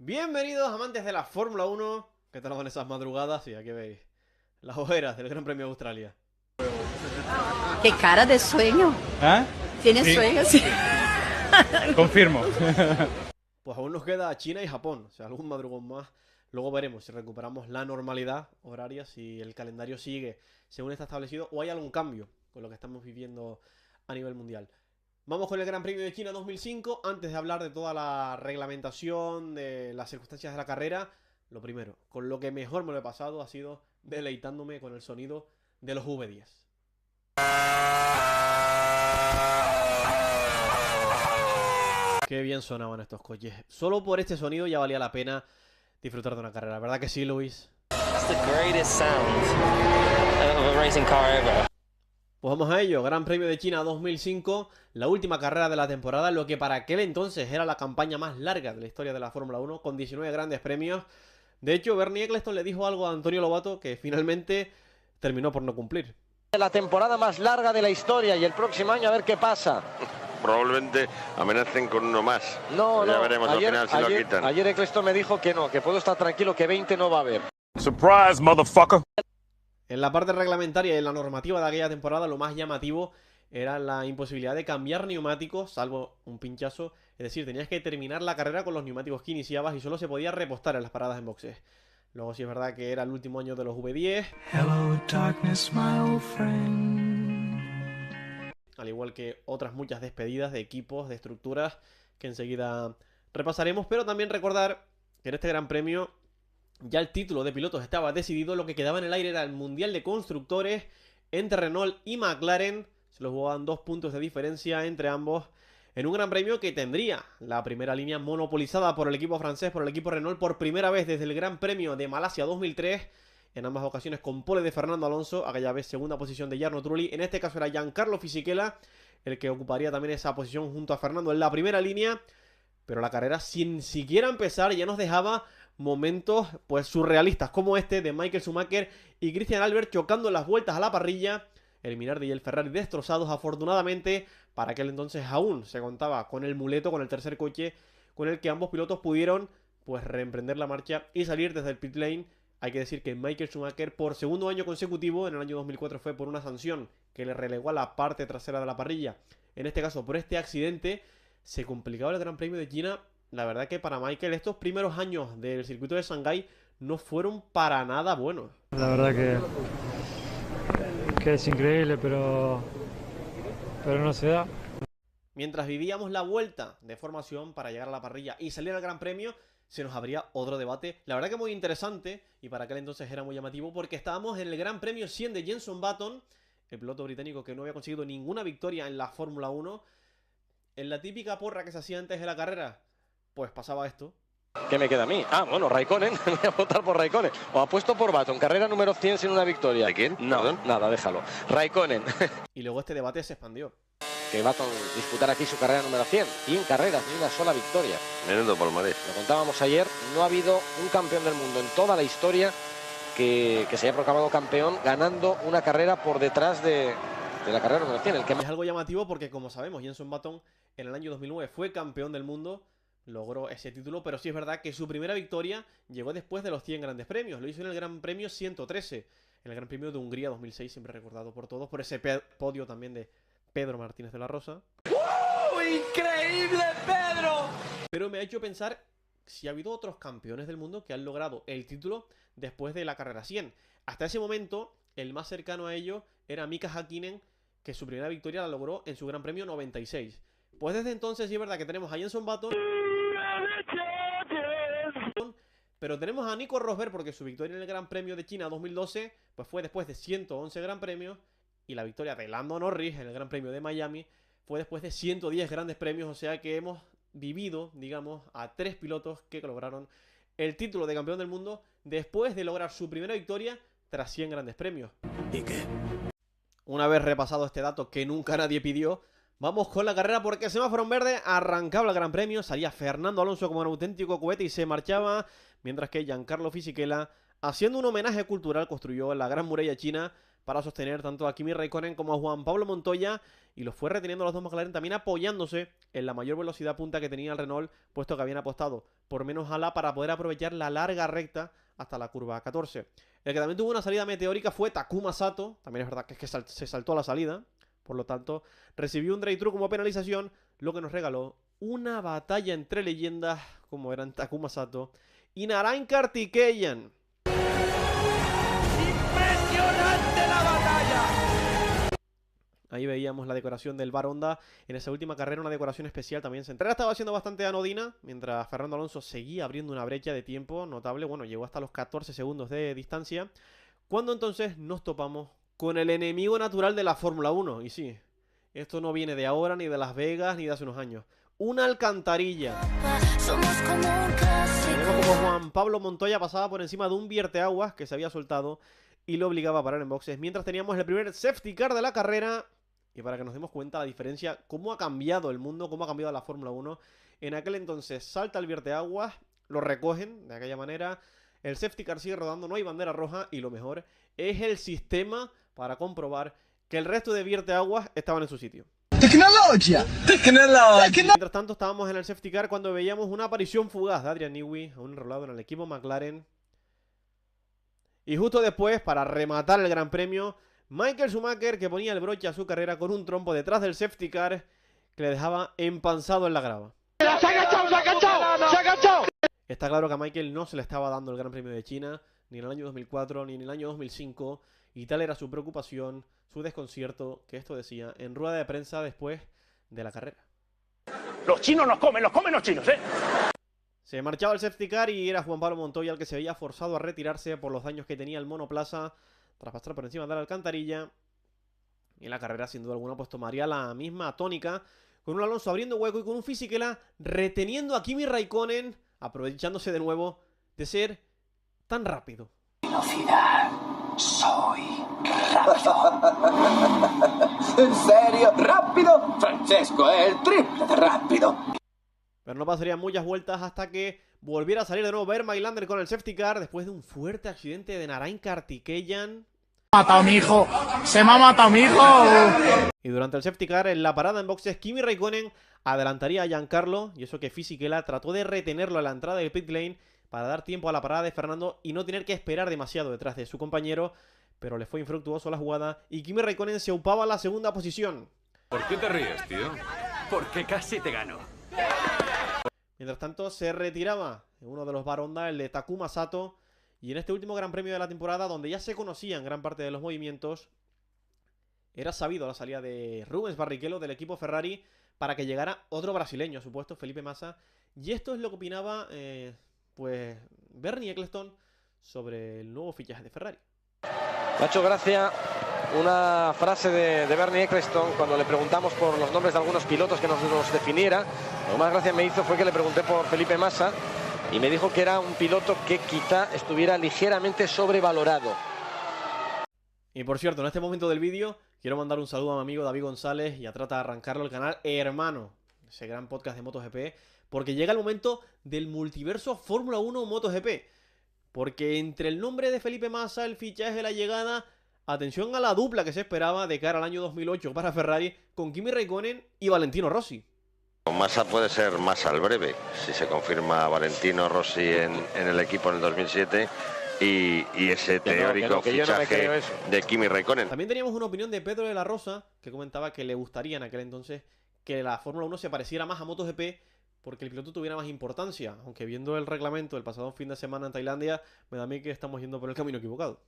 Bienvenidos amantes de la Fórmula 1. ¿Qué tal van esas madrugadas? Y aquí veis las hogueras del Gran Premio de Australia. Qué cara de sueño. ¿Ah? ¿Tienes Sí. sueño? Sí. Confirmo. Pues aún nos queda China y Japón, o sea, algún madrugón más. Luego veremos si recuperamos la normalidad horaria, si el calendario sigue según está establecido o hay algún cambio con lo que estamos viviendo a nivel mundial. Vamos con el Gran Premio de China 2005. Antes de hablar de toda la reglamentación, de las circunstancias de la carrera, lo primero, con lo que mejor me lo he pasado ha sido deleitándome con el sonido de los V10. Qué bien sonaban estos coches. Solo por este sonido ya valía la pena disfrutar de una carrera. ¿Verdad que sí, Luis? It's the greatest sound of a racing car ever. Pues vamos a ello. Gran Premio de China 2005, la última carrera de la temporada, lo que para aquel entonces era la campaña más larga de la historia de la Fórmula 1, con 19 grandes premios. De hecho, Bernie Ecclestone le dijo algo a Antonio Lobato que finalmente terminó por no cumplir. La temporada más larga de la historia y el próximo año a ver qué pasa. Probablemente amenacen con uno más. No, Ya no. veremos al final si lo quitan. Ayer Ecclestone me dijo que no, que puedo estar tranquilo, que 20 no va a haber. Surprise, motherfucker. En la parte reglamentaria y en la normativa de aquella temporada, lo más llamativo era la imposibilidad de cambiar neumáticos, salvo un pinchazo. Es decir, tenías que terminar la carrera con los neumáticos que iniciabas y solo se podía repostar en las paradas en boxes. Luego sí es verdad que era el último año de los V10. Hello, darkness, my old friend. Al igual que otras muchas despedidas de equipos, de estructuras, que enseguida repasaremos. Pero también recordar que en este Gran Premio ya el título de pilotos estaba decidido. Lo que quedaba en el aire era el Mundial de Constructores entre Renault y McLaren. Se los jugaban 2 puntos de diferencia entre ambos, en un Gran Premio que tendría la primera línea monopolizada por el equipo francés, por el equipo Renault, por primera vez desde el Gran Premio de Malasia 2003. En ambas ocasiones con pole de Fernando Alonso, aquella vez segunda posición de Jarno Trulli. En este caso era Giancarlo Fisichella el que ocuparía también esa posición junto a Fernando en la primera línea. Pero la carrera, sin siquiera empezar, ya nos dejaba momentos pues surrealistas como este de Michael Schumacher y Christian Albert chocando las vueltas a la parrilla. El Minardi y el Ferrari destrozados. Afortunadamente, para aquel entonces aún se contaba con el muleto, con el tercer coche, con el que ambos pilotos pudieron pues reemprender la marcha y salir desde el pit lane. Hay que decir que Michael Schumacher, por segundo año consecutivo, en el año 2004 fue por una sanción que le relegó a la parte trasera de la parrilla. En este caso, por este accidente, se complicaba el Gran Premio de China. La verdad que para Michael estos primeros años del circuito de Shanghái no fueron para nada buenos. La verdad que es increíble, pero no se da. Mientras vivíamos la vuelta de formación para llegar a la parrilla y salir al Gran Premio, se nos abría otro debate, la verdad que muy interesante, y para aquel entonces era muy llamativo, porque estábamos en el Gran Premio 100 de Jenson Button, el piloto británico que no había conseguido ninguna victoria en la Fórmula 1. En la típica porra que se hacía antes de la carrera, pues pasaba esto. ¿Qué me queda a mí? Ah, bueno, Raikkonen. Voy a votar por Raikkonen. O apuesto por Button. Carrera número 100 sin una victoria. ¿De quién? No, Perdón. nada, déjalo. Raikkonen. Y luego este debate se expandió. Que Button disputar aquí su carrera número 100. 100 carreras, ni una sola victoria. Menudo palmarés. Lo contábamos ayer. No ha habido un campeón del mundo en toda la historia que se haya proclamado campeón ganando una carrera por detrás de la carrera número 100. El que Es algo llamativo porque, como sabemos, Jenson Button en el año 2009 fue campeón del mundo, logró ese título, pero sí es verdad que su primera victoria llegó después de los 100 grandes premios. Lo hizo en el Gran Premio 113, en el Gran Premio de Hungría 2006, siempre recordado por todos, por ese podio también de Pedro Martínez de la Rosa. ¡Increíble, Pedro! Pero me ha hecho pensar si ha habido otros campeones del mundo que han logrado el título después de la carrera 100. Hasta ese momento, el más cercano a ello era Mika Häkkinen, que su primera victoria la logró en su Gran Premio 96. Pues desde entonces sí es verdad que tenemos a Jenson Button, pero tenemos a Nico Rosberg porque su victoria en el Gran Premio de China 2012 pues fue después de 111 Gran Premios, y la victoria de Lando Norris en el Gran Premio de Miami fue después de 110 grandes premios. O sea que hemos vivido, digamos, a 3 pilotos que lograron el título de campeón del mundo después de lograr su primera victoria tras 100 grandes premios. ¿Y qué? Una vez repasado este dato que nunca nadie pidió, vamos con la carrera porque semáforo en verde, arrancaba el Gran Premio, salía Fernando Alonso como un auténtico cohete y se marchaba, mientras que Giancarlo Fisichella, haciendo un homenaje cultural, construyó la Gran Muralla China para sostener tanto a Kimi Raikkonen como a Juan Pablo Montoya, y los fue reteniendo los dos McLaren, también apoyándose en la mayor velocidad punta que tenía el Renault, puesto que habían apostado por menos ala para poder aprovechar la larga recta hasta la curva 14. El que también tuvo una salida meteórica fue Takuma Sato. También es verdad que se saltó a la salida. Por lo tanto, recibió un drive-thru como penalización, lo que nos regaló una batalla entre leyendas como eran Takuma Sato y Narain Karthikeyan. ¡Impresionante la batalla! Ahí veíamos la decoración del Bar Honda en esa última carrera, una decoración especial también. La carrera estaba siendo bastante anodina, mientras Fernando Alonso seguía abriendo una brecha de tiempo notable. Bueno, llegó hasta los 14 segundos de distancia, cuando entonces nos topamos con el enemigo natural de la Fórmula 1. Y sí, esto no viene de ahora, ni de Las Vegas, ni de hace unos años. Una alcantarilla. Vemos como Juan Pablo Montoya pasaba por encima de un vierteaguas que se había soltado y lo obligaba a parar en boxes, mientras teníamos el primer safety car de la carrera. Y para que nos demos cuenta la diferencia, cómo ha cambiado el mundo, cómo ha cambiado la Fórmula 1. En aquel entonces salta el vierteaguas, lo recogen de aquella manera, el safety car sigue rodando, no hay bandera roja y lo mejor es el sistema para comprobar que el resto de vierteaguas estaban en su sitio. ¡Tecnología! Mientras tanto estábamos en el safety car cuando veíamos una aparición fugaz de Adrian Newey, aún enrolado en el equipo McLaren. Y justo después, para rematar el Gran Premio, Michael Schumacher, que ponía el broche a su carrera con un trompo detrás del safety car que le dejaba empanzado en la grava. ¡Se ha agachado, se ha agachado! ¡Se ha agachado! Está claro que a Michael no se le estaba dando el Gran Premio de China, ni en el año 2004, ni en el año 2005, y tal era su preocupación, su desconcierto, que esto decía en rueda de prensa después de la carrera. Los chinos nos comen los chinos, ¿eh? Se marchaba el safety car y era Juan Pablo Montoya el que se veía forzado a retirarse por los daños que tenía el monoplaza tras pasar por encima de la alcantarilla. Y la carrera, sin duda alguna, pues tomaría la misma tónica, con un Alonso abriendo hueco y con un Fisichella reteniendo a Kimi Raikkonen, aprovechándose de nuevo de ser tan rápido. Velocidad. Soy rápido. ¿En serio? ¿Rápido? Francesco es el triple de rápido. Pero no pasarían muchas vueltas hasta que volviera a salir de nuevo Berma y Lander con el safety car después de un fuerte accidente de Narain Karthikeyan. ¡Matado mi hijo! ¡Se me ha matado mi hijo! Y durante el safety car, en la parada en boxes, Kimi Raikkonen adelantaría a Giancarlo, y eso que Fisichella trató de retenerlo a la entrada del pit lane para dar tiempo a la parada de Fernando y no tener que esperar demasiado detrás de su compañero, pero le fue infructuoso la jugada y Kimi Raikkonen se upaba a la segunda posición. ¿Por qué te ríes, tío? Porque casi te gano. Mientras tanto, se retiraba uno de los Bar Honda, el de Takuma Sato, y en este último Gran Premio de la temporada, donde ya se conocían gran parte de los movimientos, era sabido la salida de Rubens Barrichello del equipo Ferrari para que llegara otro brasileño, a su puesto, Felipe Massa. Y esto es lo que opinaba pues Bernie Ecclestone sobre el nuevo fichaje de Ferrari. Me ha hecho gracia una frase de Bernie Ecclestone cuando le preguntamos por los nombres de algunos pilotos que nos definiera. Lo que más gracia me hizo fue que le pregunté por Felipe Massa y me dijo que era un piloto que quizá estuviera ligeramente sobrevalorado. Y por cierto, en este momento del vídeo quiero mandar un saludo a mi amigo David González y a Trata de Arrancarlo, el canal Hermano, ese gran podcast de MotoGP, porque llega el momento del multiverso Fórmula 1 MotoGP. Porque entre el nombre de Felipe Massa, el fichaje, la llegada, atención a la dupla que se esperaba de cara al año 2008 para Ferrari con Kimi Raikkonen y Valentino Rossi. Massa puede ser Massa al breve, si se confirma Valentino Rossi en el equipo en el 2007 y ese teórico fichaje de Kimi Raikkonen. También teníamos una opinión de Pedro de la Rosa, que comentaba que le gustaría en aquel entonces que la Fórmula 1 se pareciera más a MotoGP porque el piloto tuviera más importancia, aunque viendo el reglamento del pasado fin de semana en Tailandia, me da a mí que estamos yendo por el camino equivocado.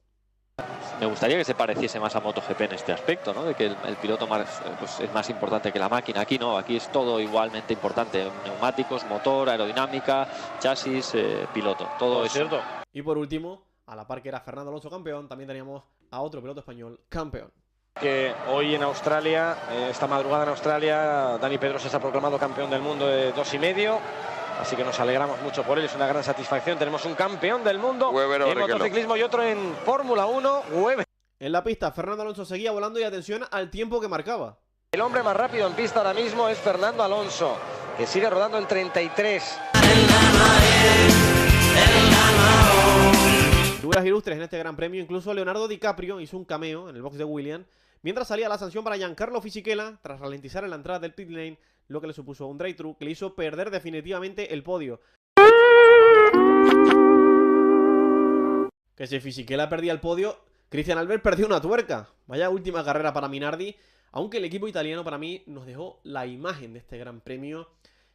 Me gustaría que se pareciese más a MotoGP en este aspecto, ¿no? De que el piloto más, pues, es más importante que la máquina. Aquí no, aquí es todo igualmente importante. Neumáticos, motor, aerodinámica, chasis, piloto. Todo es cierto. Y por último, a la par que era Fernando Alonso campeón, también teníamos a otro piloto español campeón. Que hoy en Australia, esta madrugada en Australia, Dani Pedrosa se ha proclamado campeón del mundo de 2,5. Así que nos alegramos mucho por él, es una gran satisfacción. Tenemos un campeón del mundo en motociclismo y otro en Fórmula 1, Webber. En la pista, Fernando Alonso seguía volando y atención al tiempo que marcaba. El hombre más rápido en pista ahora mismo es Fernando Alonso, que sigue rodando en 33. Figuras ilustres en este gran premio, incluso Leonardo DiCaprio hizo un cameo en el box de Williams, mientras salía la sanción para Giancarlo Fisichella tras ralentizar en la entrada del pit lane, lo que le supuso un drive-thru que le hizo perder definitivamente el podio. Que si Fisichella perdía el podio, Christian Albert perdió una tuerca. Vaya última carrera para Minardi. Aunque el equipo italiano para mí nos dejó la imagen de este gran premio,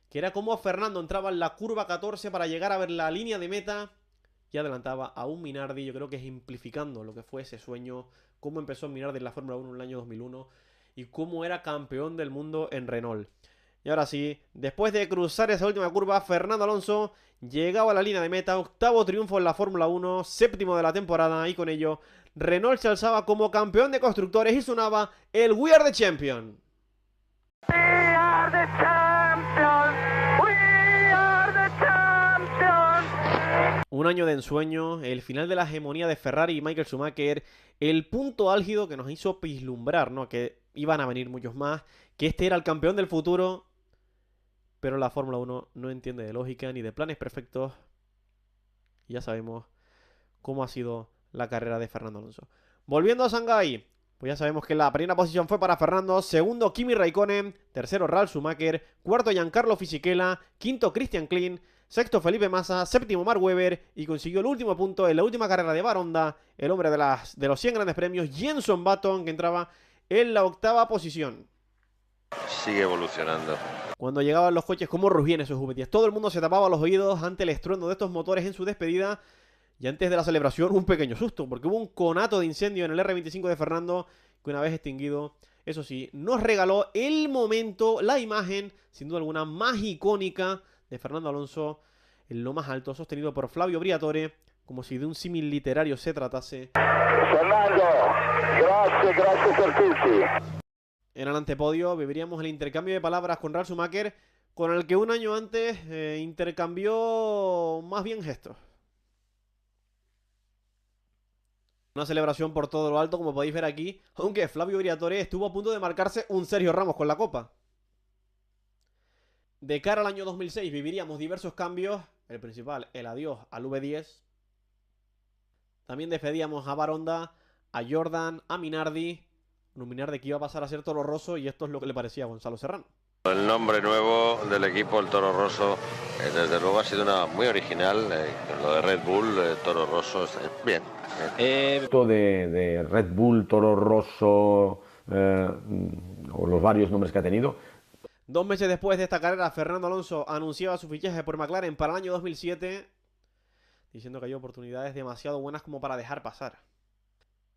que era como Fernando entraba en la curva 14 para llegar a ver la línea de meta y adelantaba a un Minardi. Yo creo que ejemplificando lo que fue ese sueño, cómo empezó Minardi en la Fórmula 1 en el año 2001 y cómo era campeón del mundo en Renault. Y ahora sí, después de cruzar esa última curva, Fernando Alonso llegaba a la línea de meta, octavo triunfo en la Fórmula 1, séptimo de la temporada, y con ello Renault se alzaba como campeón de constructores y sonaba el We Are the Champion. We are the champions, we are the champions. Un año de ensueño, el final de la hegemonía de Ferrari y Michael Schumacher, el punto álgido que nos hizo vislumbrar, ¿no?, que iban a venir muchos más, que este era el campeón del futuro. Pero la Fórmula 1 no entiende de lógica ni de planes perfectos. Y ya sabemos cómo ha sido la carrera de Fernando Alonso. Volviendo a Shanghái, pues ya sabemos que la primera posición fue para Fernando, segundo Kimi Raikkonen, tercero Ralf Schumacher, cuarto Giancarlo Fisichella, quinto Christian Klien, sexto Felipe Massa, séptimo Mark Webber y consiguió el último punto en la última carrera de Baronda, el hombre de los 100 grandes premios, Jenson Button, que entraba en la octava posición. Sigue evolucionando. Cuando llegaban los coches, cómo rugían esos V10. Todo el mundo se tapaba los oídos ante el estruendo de estos motores en su despedida. Y antes de la celebración, un pequeño susto, porque hubo un conato de incendio en el R25 de Fernando, que una vez extinguido, eso sí, nos regaló el momento, la imagen, sin duda alguna, más icónica de Fernando Alonso en lo más alto, sostenido por Flavio Briatore, como si de un símil literario se tratase. Fernando, gracias por tutti. En el antepodio viviríamos el intercambio de palabras con Ralf Schumacher, con el que un año antes intercambió más bien gestos. Una celebración por todo lo alto, como podéis ver aquí, aunque Flavio Briatore estuvo a punto de marcarse un Sergio Ramos con la copa. De cara al año 2006 viviríamos diversos cambios, el principal, el adiós al V10. También despedíamos a Baronda, a Jordan, a Minardi. Un Minardi que iba a pasar a ser Toro Rosso, y esto es lo que le parecía a Gonzalo Serrano. El nombre nuevo del equipo, el Toro Rosso, desde luego ha sido una muy original. Lo de Red Bull, Toro Rosso, bien. Esto de Red Bull, Toro Rosso, o los varios nombres que ha tenido. 2 meses después de esta carrera, Fernando Alonso anunciaba su fichaje por McLaren para el año 2007, diciendo que hay oportunidades demasiado buenas como para dejar pasar.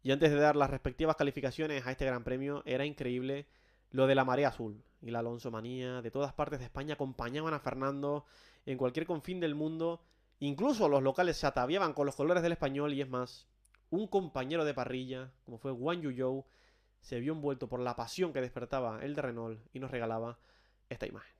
Y antes de dar las respectivas calificaciones a este gran premio, era increíble lo de la marea azul y la Alonso manía. De todas partes de España acompañaban a Fernando en cualquier confín del mundo. Incluso los locales se ataviaban con los colores del español. Y es más, un compañero de parrilla, como fue Guan Yu Zhou, se vio envuelto por la pasión que despertaba el de Renault y nos regalaba esta imagen.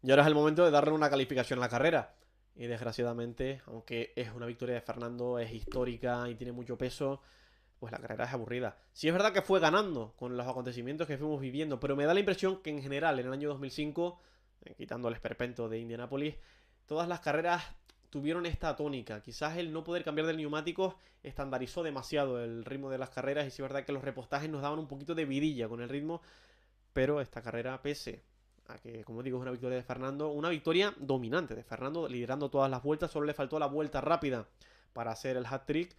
Y ahora es el momento de darle una calificación a la carrera. Y desgraciadamente, aunque es una victoria de Fernando, es histórica y tiene mucho peso, pues la carrera es aburrida. Sí es verdad que fue ganando con los acontecimientos que fuimos viviendo, pero me da la impresión que en general en el año 2005, quitando el esperpento de Indianápolis, todas las carreras tuvieron esta tónica. Quizás el no poder cambiar de neumáticos estandarizó demasiado el ritmo de las carreras, y sí es verdad que los repostajes nos daban un poquito de vidilla con el ritmo, pero esta carrera, pese a que, como digo, es una victoria de Fernando, una victoria dominante de Fernando, liderando todas las vueltas. Solo le faltó la vuelta rápida para hacer el hat-trick,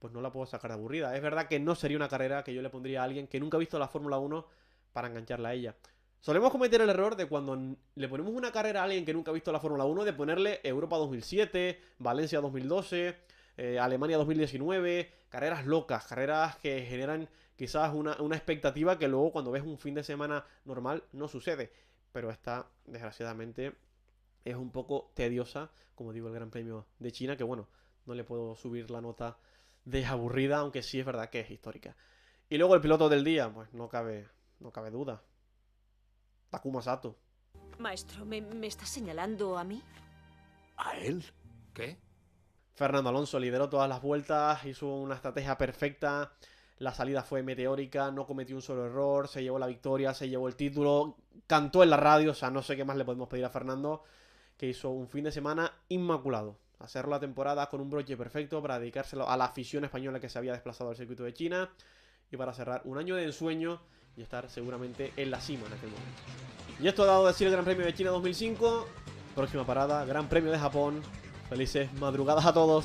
pues no la puedo sacar de aburrida. Es verdad que no sería una carrera que yo le pondría a alguien que nunca ha visto la Fórmula 1 para engancharla a ella. Solemos cometer el error de cuando le ponemos una carrera a alguien que nunca ha visto la Fórmula 1, de ponerle Europa 2007, Valencia 2012, Alemania 2019, carreras locas, carreras que generan quizás una expectativa que luego cuando ves un fin de semana normal no sucede. Pero esta, desgraciadamente, es un poco tediosa, como digo, el Gran Premio de China, que bueno, no le puedo subir la nota de aburrida, aunque sí es verdad que es histórica. Y luego el piloto del día, pues no cabe duda. Takuma Sato. Maestro, ¿me estás señalando a mí? ¿A él? ¿Qué? Fernando Alonso lideró todas las vueltas, hizo una estrategia perfecta. La salida fue meteórica, no cometió un solo error, se llevó la victoria, se llevó el título, cantó en la radio. O sea, no sé qué más le podemos pedir a Fernando, que hizo un fin de semana inmaculado. Hacer la temporada con un broche perfecto para dedicárselo a la afición española que se había desplazado al circuito de China, y para cerrar un año de ensueño y estar seguramente en la cima en aquel momento. Y esto ha dado de decir el Gran Premio de China 2005. Próxima parada, Gran Premio de Japón. Felices madrugadas a todos.